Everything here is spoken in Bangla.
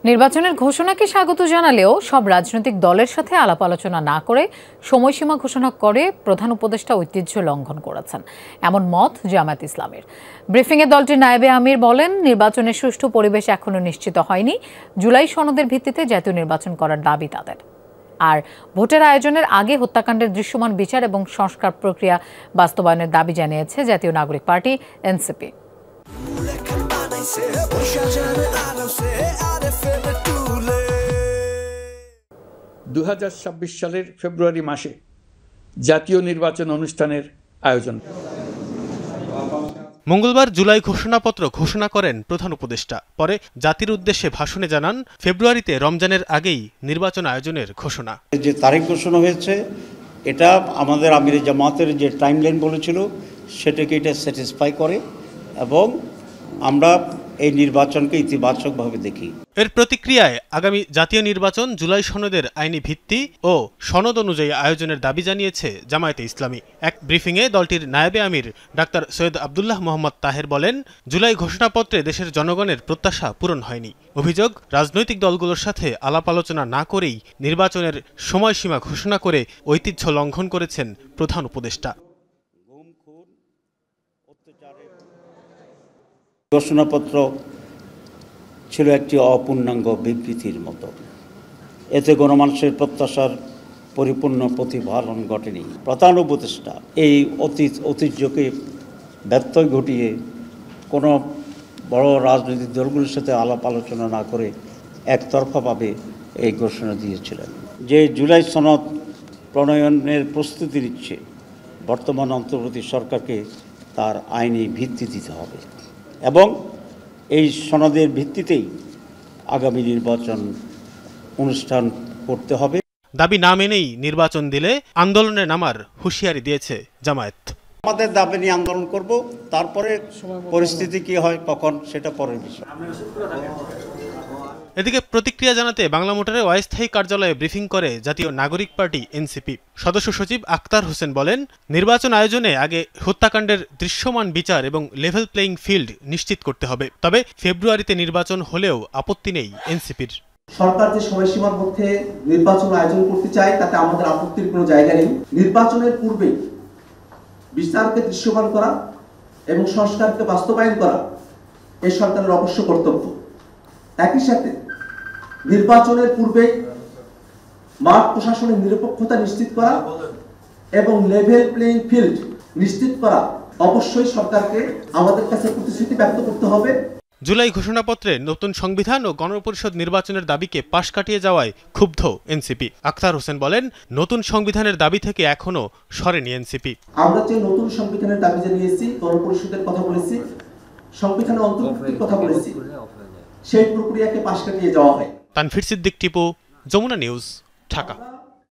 নির্বাচনের ঘোষণাকে স্বাগত জানালেও সব রাজনৈতিক দলের সাথে আলাপ আলোচনা না করে সময়সীমা ঘোষণা করে প্রধান উপদেষ্টা ঐতিহ্য লঙ্ঘন করেছেন, এমন মত জামায়াত ইসলামের। ব্রিফিংয়ে দলটির নায়েবে আমির বলেন, নির্বাচনের সুষ্ঠু পরিবেশ এখনো নিশ্চিত হয়নি। জুলাই সনদের ভিত্তিতে জাতীয় নির্বাচন করার দাবি তাদের। আর ভোটের আয়োজনের আগে হত্যাকাণ্ডের দৃশ্যমান বিচার এবং সংস্কার প্রক্রিয়া বাস্তবায়নের দাবি জানিয়েছে জাতীয় নাগরিক পার্টি এনসিপি। 2026 সালের ফেব্রুয়ারি মাসে জাতীয় নির্বাচন অনুষ্ঠানের আয়োজন। মঙ্গলবার জুলাই ঘোষণাপত্র ঘোষণা করেন প্রধান উপদেষ্টা। পরে জাতির উদ্দেশ্যে ভাষণে জানান, ফেব্রুয়ারিতে রমজানের আগেই নির্বাচন আয়োজনের ঘোষণা। যে তারিখ ঘোষণা হয়েছে, এটা আমাদের আমির জামাতের যে টাইমলাইন বলেছিল সেটাকে এটা স্যাটিসফাই করে এবং আমরা এই নির্বাচনকে ইতিবাচকভাবে দেখি। এর প্রতিক্রিয়ায় আগামী জাতীয় নির্বাচন জুলাই সনদের আইনি ভিত্তি ও সনদ অনুযায়ী আয়োজনের দাবি জানিয়েছে জামায়াতে ইসলামী। এক ব্রিফিংয়ে দলটির নায়েবে আমির ডাক্তার সৈয়দ আব্দুল্লাহ মোহাম্মদ তাহের বলেন, জুলাই ঘোষণাপত্রে দেশের জনগণের প্রত্যাশা পূরণ হয়নি। অভিযোগ, রাজনৈতিক দলগুলোর সাথে আলাপ আলোচনা না করেই নির্বাচনের সময়সীমা ঘোষণা করে ঐতিহ্য লঙ্ঘন করেছেন প্রধান উপদেষ্টা। ঘোষণাপত্র ছিল একটি অপূর্ণাঙ্গ বিবৃতির মতো। এতে গণমানুষের প্রত্যাশার পরিপূর্ণ প্রতিফলন ঘটেনি। প্রধান উপদেষ্টা এই ঐতিহ্যকে ব্যত্যয় ঘটিয়ে কোনো বড় রাজনৈতিক দলগুলোর সাথে আলাপ আলোচনা না করে একতরফাভাবে এই ঘোষণা দিয়েছিলেন যে জুলাই সনদ প্রণয়নের প্রস্তুতি নিচ্ছে। বর্তমান অন্তর্বর্তী সরকারকে তার আইনি ভিত্তি দিতে হবে এবং এই সনদের ভিত্তিতেই আগামী নির্বাচন অনুষ্ঠান করতে হবে। দাবি না মেনেই নির্বাচন দিলে আন্দোলনে নামার হুঁশিয়ারি দিয়েছে জামায়াত। আমাদের দাবি নিয়ে আন্দোলন করব, তারপরে পরিস্থিতি কি হয় তখন সেটা পরের বিষয়। এদিকে প্রতিক্রিয়া জানাতে বাংলা মোটরে অস্থায়ী কার্যালয়ে ব্রিফিং করে জাতীয় নাগরিক পার্টি এনসিপি। সদস্য সচিব আক্তার হোসেন বলেন, নির্বাচন আয়োজনে আগে হত্যাকাণ্ডের দৃশ্যমান বিচার এবং লেভেল প্লেইং ফিল্ড নিশ্চিত করতে হবে। তবে ফেব্রুয়ারিতে নির্বাচন হলেও আপত্তি নেই এনসিপির। সরকার যে সময়সীমার মধ্যে নির্বাচন আয়োজন করতে চায় তাতে আমাদের আপত্তির কোনো জায়গা নেই। নির্বাচনের পূর্বে বিচারকে দৃশ্যমান করা এবং সংস্কারকে বাস্তবায়ন করা এই সরকারের অবশ্য কর্তব্য। একই সাথে নির্বাচনের পূর্বে মাঠ প্রশাসনের নিরপেক্ষতা নিশ্চিত করা এবং লেভেল প্লেইং ফিল্ড নিশ্চিত করা অবশ্যই সরকারকে আমাদের কাছে প্রতিশ্রুতি ব্যক্ত করতে হবে। জুলাই ঘোষণাপত্রে নতুন সংবিধান ও গণপরিষদ নির্বাচনের দাবিকে পাশ কাটিয়ে যাওয়ায় ক্ষুব্ধ এনসিপি। আক্তার হোসেন বলেন, নতুন সংবিধানের দাবি থেকে এখনো সরেনি এনসিপি। আমরা যে নতুন সংবিধানের দাবি জানিয়েছি, গণপরিষদের কথা বলেছি, সংবিধানের অন্তর্ভুক্তির কথা বলেছি, সেই প্রক্রিয়াকে পাশ কাটিয়ে যাওয়া হয়। তানভীর সিদ্দিক টিপু, যমুনা নিউজ, ঢাকা।